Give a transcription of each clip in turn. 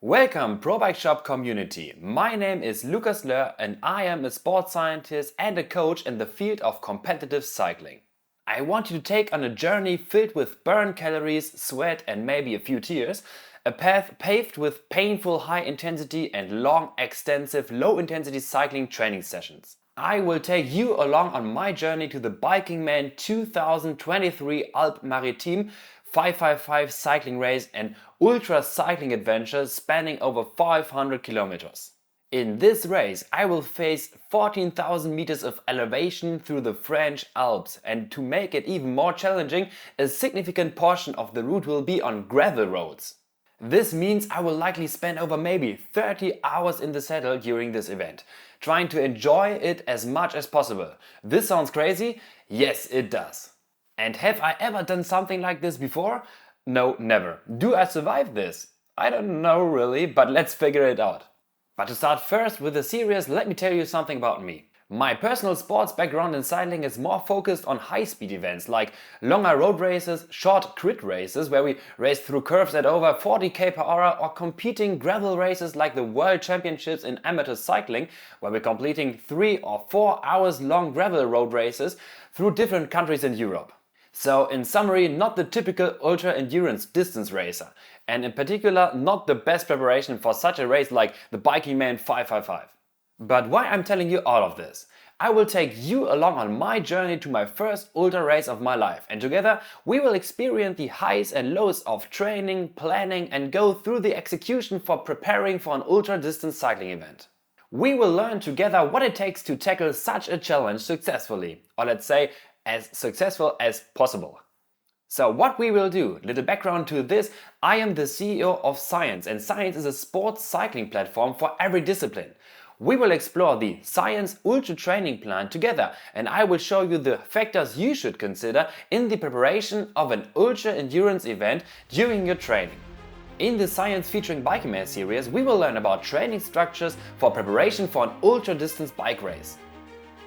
Welcome Pro Bike Shop community. My name is Lukas Löhr and I am a sports scientist and a coach in the field of competitive cycling. I want you to take on a journey filled with burned calories, sweat and maybe a few tears, a path paved with painful high intensity and long extensive low intensity cycling training sessions. I will take you along on my journey to the Biking Man 2023 Alpes Maritimes 555 cycling race and ultra cycling adventure spanning over 500 kilometers. In this race I will face 14,000 meters of elevation through the French Alps, and to make it even more challenging, a significant portion of the route will be on gravel roads. This means I will likely spend over maybe 30 hours in the saddle during this event, trying to enjoy it as much as possible. This sounds crazy? Yes, it does. And have I ever done something like this before? No, never. Do I survive this? I don't know really, but let's figure it out. But to start first with the serious, let me tell you something about me. My personal sports background in cycling is more focused on high-speed events like longer road races, short crit races where we race through curves at over 40 km/h, or competing gravel races like the World Championships in amateur cycling where we're completing 3 or 4 hours long gravel road races through different countries in Europe. So in summary, not the typical ultra-endurance distance racer, and in particular not the best preparation for such a race like the Biking Man 555. But why I'm telling you all of this? I will take you along on my journey to my first ultra race of my life, and together we will experience the highs and lows of training, planning and go through the execution for preparing for an ultra distance cycling event. We will learn together what it takes to tackle such a challenge successfully, or let's say as successful as possible. So what we will do, little background to this, I am the CEO of Science, and Science is a sports cycling platform for every discipline. We will explore the Science Ultra Training Plan together, and I will show you the factors you should consider in the preparation of an ultra endurance event during your training. In the Science featuring Biking Man series, we will learn about training structures for preparation for an ultra distance bike race.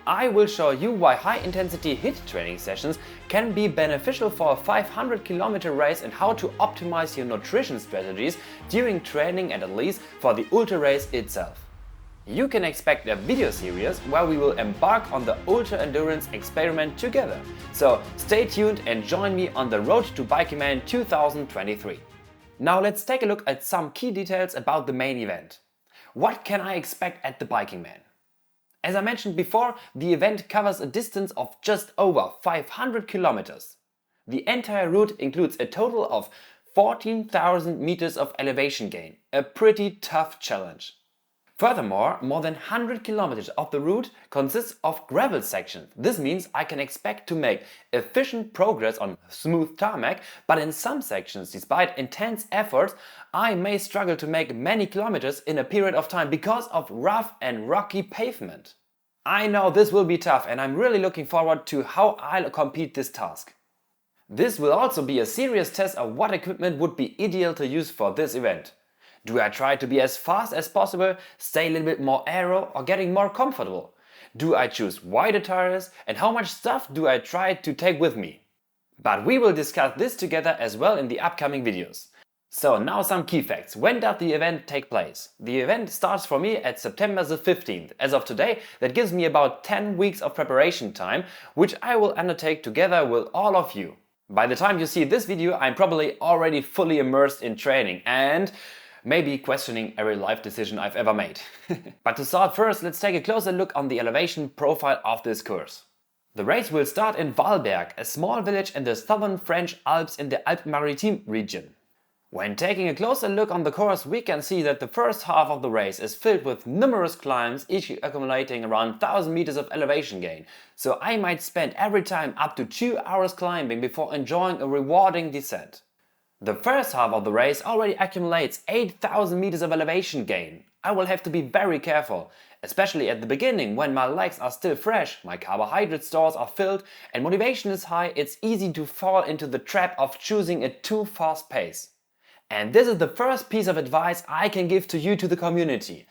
I will show you why high-intensity HIIT training sessions can be beneficial for a 500 km race and how to optimize your nutrition strategies during training and at least for the ultra race itself. You can expect a video series where we will embark on the ultra endurance experiment together. So stay tuned and join me on the road to Biking Man 2023. Now let's take a look at some key details about the main event. What can I expect at the Biking Man? As I mentioned before, the event covers a distance of just over 500 kilometers. The entire route includes a total of 14,000 meters of elevation gain, a pretty tough challenge. Furthermore, more than 100 kilometers of the route consists of gravel sections. This means I can expect to make efficient progress on smooth tarmac, but in some sections, despite intense efforts, I may struggle to make many kilometers in a period of time because of rough and rocky pavement. I know this will be tough, and I'm really looking forward to how I'll complete this task. This will also be a serious test of what equipment would be ideal to use for this event. Do I try to be as fast as possible, stay a little bit more aero, or getting more comfortable? Do I choose wider tires, and how much stuff do I try to take with me? But we will discuss this together as well in the upcoming videos. So now some key facts. When does the event take place? The event starts for me at September the 15th. As of today, that gives me about 10 weeks of preparation time, which I will undertake together with all of you. By the time you see this video, I'm probably already fully immersed in training and maybe questioning every life decision I've ever made. But to start first, let's take a closer look on the elevation profile of this course. The race will start in Valberg, a small village in the southern French Alps in the Alpes Maritimes region. When taking a closer look on the course, we can see that the first half of the race is filled with numerous climbs, each accumulating around 1,000 meters of elevation gain. So I might spend every time up to 2 hours climbing before enjoying a rewarding descent. The first half of the race already accumulates 8,000 meters of elevation gain. I will have to be very careful, especially at the beginning when my legs are still fresh, my carbohydrate stores are filled and motivation is high. It's easy to fall into the trap of choosing a too fast pace. And this is the first piece of advice I can give to you, to the community.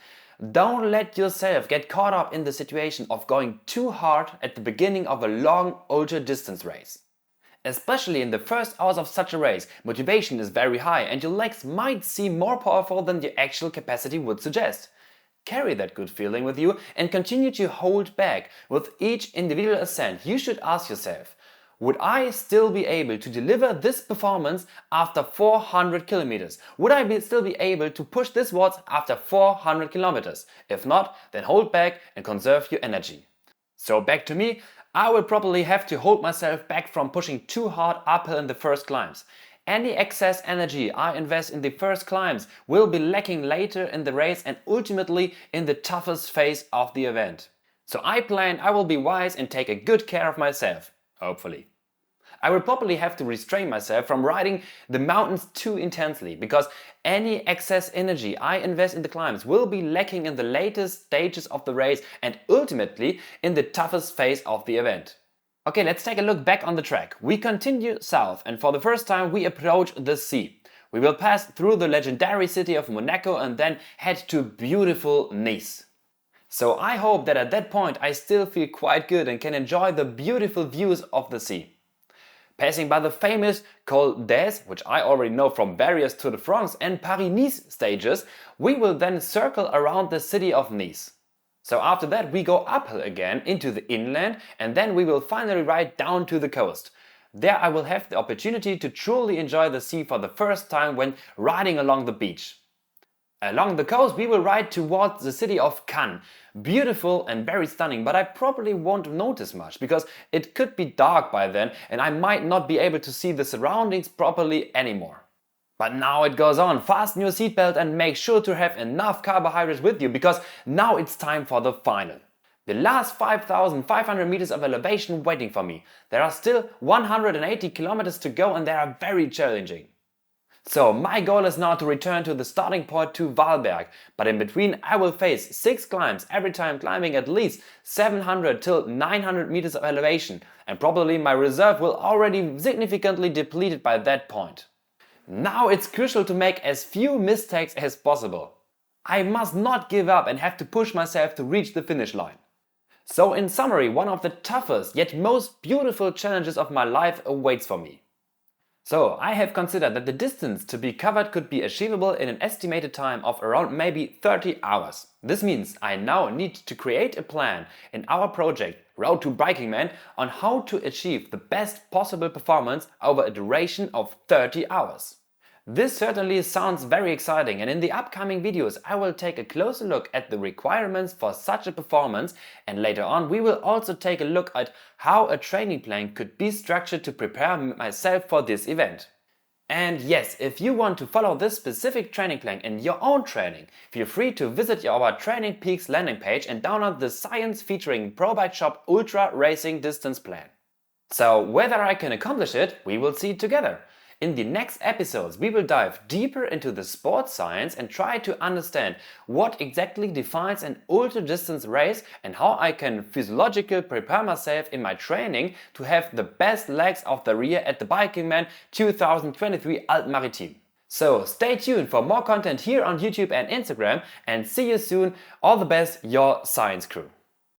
Don't let yourself get caught up in the situation of going too hard at the beginning of a long ultra distance race. Especially in the first hours of such a race, motivation is very high and your legs might seem more powerful than your actual capacity would suggest. Carry that good feeling with you and continue to hold back. With each individual ascent, you should ask yourself, would I still be able to deliver this performance after 400 kilometers? Would I still be able to push this watts after 400 kilometers? If not, then hold back and conserve your energy. So back to me, I will probably have to hold myself back from pushing too hard uphill in the first climbs. Any excess energy I invest in the first climbs will be lacking later in the race and ultimately in the toughest phase of the event. So I plan I will be wise and take a good care of myself. Hopefully. I will probably have to restrain myself from riding the mountains too intensely, because any excess energy I invest in the climbs will be lacking in the latest stages of the race and ultimately in the toughest phase of the event. Okay, let's take a look back on the track. We continue south and for the first time we approach the sea. We will pass through the legendary city of Monaco and then head to beautiful Nice. So I hope that at that point I still feel quite good and can enjoy the beautiful views of the sea. Passing by the famous Col d'Èze, which I already know from various Tour de France and Paris-Nice stages, we will then circle around the city of Nice. So after that we go uphill again into the inland and then we will finally ride down to the coast. There I will have the opportunity to truly enjoy the sea for the first time when riding along the beach. Along the coast we will ride towards the city of Cannes. Beautiful and very stunning, but I probably won't notice much because it could be dark by then and I might not be able to see the surroundings properly anymore. But now it goes on. Fasten your seatbelt and make sure to have enough carbohydrates with you because now it's time for the final. The last 5,500 meters of elevation waiting for me. There are still 180 kilometers to go and they are very challenging. So my goal is now to return to the starting point to Waalberg, but in between I will face 6 climbs, every time climbing at least 700 till 900 meters of elevation, and probably my reserve will already significantly depleted by that point. Now it's crucial to make as few mistakes as possible. I must not give up and have to push myself to reach the finish line. So in summary, one of the toughest yet most beautiful challenges of my life awaits for me. So I have considered that the distance to be covered could be achievable in an estimated time of around maybe 30 hours. This means I now need to create a plan in our project Road to Biking Man on how to achieve the best possible performance over a duration of 30 hours. This certainly sounds very exciting, and in the upcoming videos I will take a closer look at the requirements for such a performance, and later on we will also take a look at how a training plan could be structured to prepare myself for this event. And yes, if you want to follow this specific training plan in your own training, feel free to visit our Training Peaks landing page and download the science featuring ProBike Shop Ultra Racing Distance Plan. So whether I can accomplish it, we will see together. In the next episodes we will dive deeper into the sports science and try to understand what exactly defines an ultra-distance race and how I can physiologically prepare myself in my training to have the best legs of the rear at the Biking Man 2023 Alpes Maritimes. So stay tuned for more content here on YouTube and Instagram, and see you soon. All the best, your science crew.